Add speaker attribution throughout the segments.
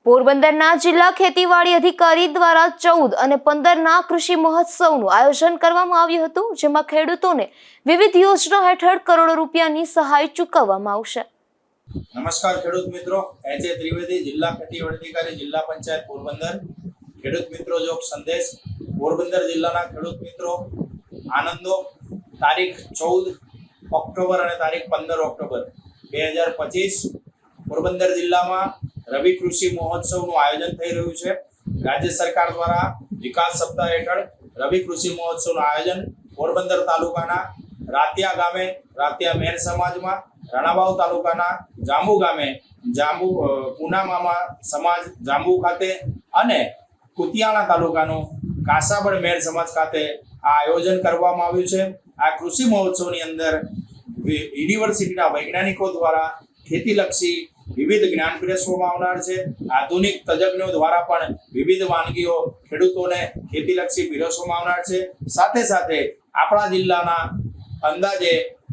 Speaker 1: પોરબંદરના જિલ્લા ખેતીવાડી અધિકારી દ્વારા 14 અને 15ના કૃષિ મહોત્સવનું આયોજન કરવામાં આવ્યું હતું, જેમાં ખેડૂતોને વિવિધ યોજના હેઠળ કરોડો રૂપિયાની સહાય ચૂકવવામાં આવશે।
Speaker 2: નમસ્કાર ખેડૂત મિત્રો, એચ ત્રિવેદી, જિલ્લા ખેતીવાડી અધિકારી, જિલ્લા પંચાયત પોરબંદર। ખેડૂત મિત્રો જો સંદેશ પોરબંદર જિલ્લાના ખેડૂત મિત્રો આનંદો તારીખ 14 ઓક્ટોબર અને તારીખ 15 ઓક્ટોબર 2025 પોરબંદર જિલ્લામાં રવિ કૃષિ મહોત્સવનું આયોજન થઈ રહ્યું છે। રાજ્ય સરકાર દ્વારા વિકાસ સપ્તાહ હેઠળ રવિ કૃષિ મહોત્સવનું આયોજન પોરબંદર તાલુકાના રાતિયા ગામે રાતિયા મેર સમાજમાં, રાણાવાવ તાલુકાના જાંબુ ગામે પૂનામામા સમાજ જાંબુ ખાતે અને કુતિયાણા તાલુકાનું કાસાબડ મેર સમાજ ખાતે આ આયોજન કરવામાં આવ્યું છે। આ કૃષિ મહોત્સવની અંદર યુનિવર્સિટીના વૈજ્ઞાનિકો દ્વારા ખેતીલક્ષી વિવિધ જ્ઞાન પીરસવામાં આવનાર છે। આધુનિક તજજ્ઞો દ્વારા પણ વિવિધ વાનગીઓ ખેડૂતોને ખેતીલક્ષી પીરસવામાં આવનાર છે। સાથે સાથે આપણા જિલ્લાના અંદાજે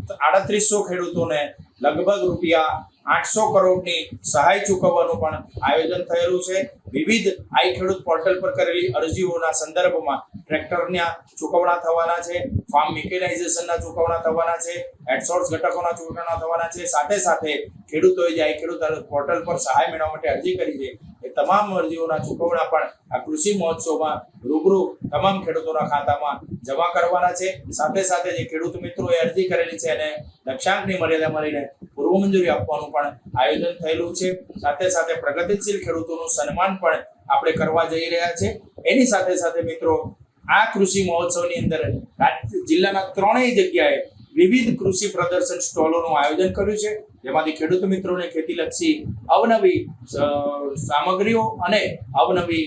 Speaker 2: 3800 ખેડૂતોને લગભગ રૂપિયા 800 કરોડની સહાય ચૂકવવાનું પણ આયોજન થયેલું છે। વિવિધ આઈ ખેડૂત પોર્ટલ પર કરેલી અરજીઓના સંદર્ભમાં ટ્રેક્ટરના ચૂકવણા થવાના છે, ફાર્મ મિકેનાઇઝેશનના ચૂકવણા થવાના છે, એડસોર્સ ઘટકોના ચૂકવણા થવાના છે। સાથે સાથે ખેડૂતોએ જે આઈ ખેડૂત પોર્ટલ પર સહાય મેળવવા માટે અરજી કરી છે એ તમામ અરજીઓના ચૂકવણા પણ આ કૃષિ મહોત્સવમાં રૂબરૂ તમામ ખેડૂતોના ખાતામાં જમા કરવાના છે। સાથે સાથે જે ખેડૂત મિત્રોએ અરજી કરેલી છે એને લક્ષ્યાંકની મર્યાદા મળીને પૂર્વ મંજૂરી આપવાનું પણ આયોજન થયેલું છે। સાથે સાથે પ્રગતિશીલ ખેડૂતોનું સન્માન પણ આપણે કરવા જઈ રહ્યા છે। એની સાથે સાથે મિત્રો આ કૃષિ મહોત્સવની અંદર જિલ્લાના 3 જગ્યાએ વિવિધ કૃષિ પ્રદર્શન સ્ટોલોનું આયોજન કર્યું છે, જેમાંથી ખેડૂત મિત્રોને ખેતીલક્ષી અવનવી સામગ્રીઓ અને અવનવી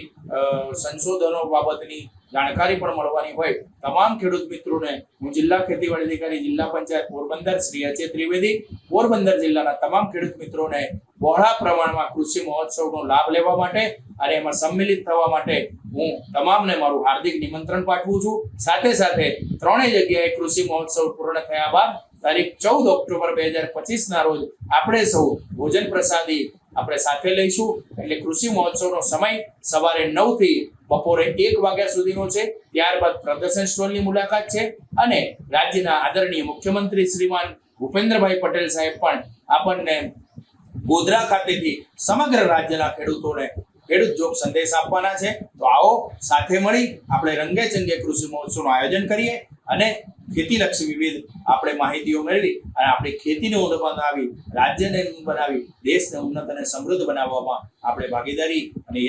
Speaker 2: સંશોધનો બાબતની જાણકારી પણ મળવાની હોય તમામ ખેડૂત મિત્રોને હું જિલ્લા ખેતીવાડી અધિકારી, જિલ્લા પંચાયત પોરબંદર શ્રી એચ ત્રિવેદી પોરબંદર જિલ્લાના તમામ ખેડૂત મિત્રોને બહોળા પ્રમાણમાં કૃષિ મહોત્સવનો લાભ લેવા માટે અને એમાં સંમિલિત થવા માટે હું તમામને મારું હાર્દિક નિમંત્રણ પાઠવું છું। સાથે સાથે 3 જગ્યાએ કૃષિ મહોત્સવ પૂર્ણ થયા બાદ તારીખ 14 ઓક્ટોબર 2025 ના રોજ આપણે સૌ ભોજન પ્રસાદી આપણે સાથે લઈશું। એટલે કૃષિ મહોત્સવનો સમય સવારે 9 થી બપોરે 1 વાગ્યા સુધીનો છે। ત્યારબાદ પ્રદર્શન સ્ટોલની મુલાકાત છે અને રાજ્યના આદરણીય મુખ્યમંત્રી શ્રીમાન ભૂપેન્દ્રભાઈ પટેલ સાહેબ પણ આપણને ગોધરા ખાતેથી સમગ્ર રાજ્યના ખેડૂતોને ખેડૂત જોગ સંદેશ આપવાના છે। તો આવો સાથે મળી આપણે રંગે ચંગે કૃષિ મહોત્સવનું આયોજન કરીએ અને ખેતીલક્ષી વિવિધ આપણે માહિતીઓ મેળવી અને આપણી ખેતીને ઉન્નત બનાવી, રાજ્યને બનાવી, દેશને ઉન્નત અને સમૃદ્ધ બનાવવામાં આપણે ભાગીદારી અને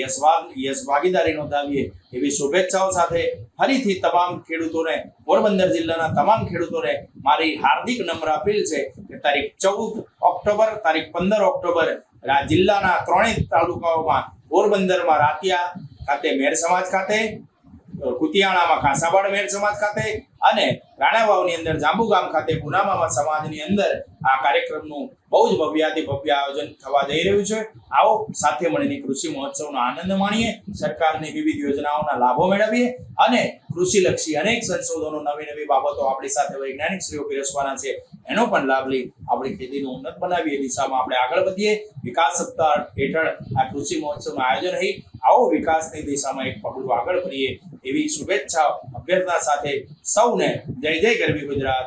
Speaker 2: યશ ભાગીદારી નોંધાવીએ એવી શુભેચ્છાઓ સાથે ફરીથી તમામ ખેડૂતોને, પોરબંદર જિલ્લાના તમામ ખેડૂતોને મારી હાર્દિક નમ્ર અપીલ છે કે તારીખ 14 ઓક્ટોબર, તારીખ 15 ઓક્ટોબર જિલ્લાના 3 તાલુકાઓમાં પોરબંદરમાં રાતિયા ખાતે મેર સમાજ ખાતે, કુતિયાણામાં કાસાબાડ મેર સમાજ ખાતે અને રાણાવાવની અંદર જાંબુ ગામ ખાતે પૂનામામા સમાજની અંદર આ કાર્યક્રમનું બહુ જ ભવ્યાતિ ભવ્ય આયોજન થવા જઈ રહ્યું છે। આવો સાથે મળીને કૃષિ મહોત્સવનો આનંદ માણીએ, સરકારની વિવિધ યોજનાઓના લાભો મેળવીએ અને કૃષિલક્ષી અનેક સંશોધનો, નવી બાબતો આપણી સાથે વૈજ્ઞાનિક શ્રીઓ પીરસવાના છે એનો પણ લાભ લઈ આપણી ખેતીને ઉન્નત બનાવીએ દિશામાં આપણે આગળ વધીએ। વિકાસ સપ્તાહ હેઠળ આ કૃષિ મહોત્સવનું આયોજન થઈ આવો વિકાસની દિશામાં એક પગલું આગળ કરીએ એવી શુભેચ્છા અભ્યર્થના સાથે સૌને જય જય ગરવી ગુજરાત,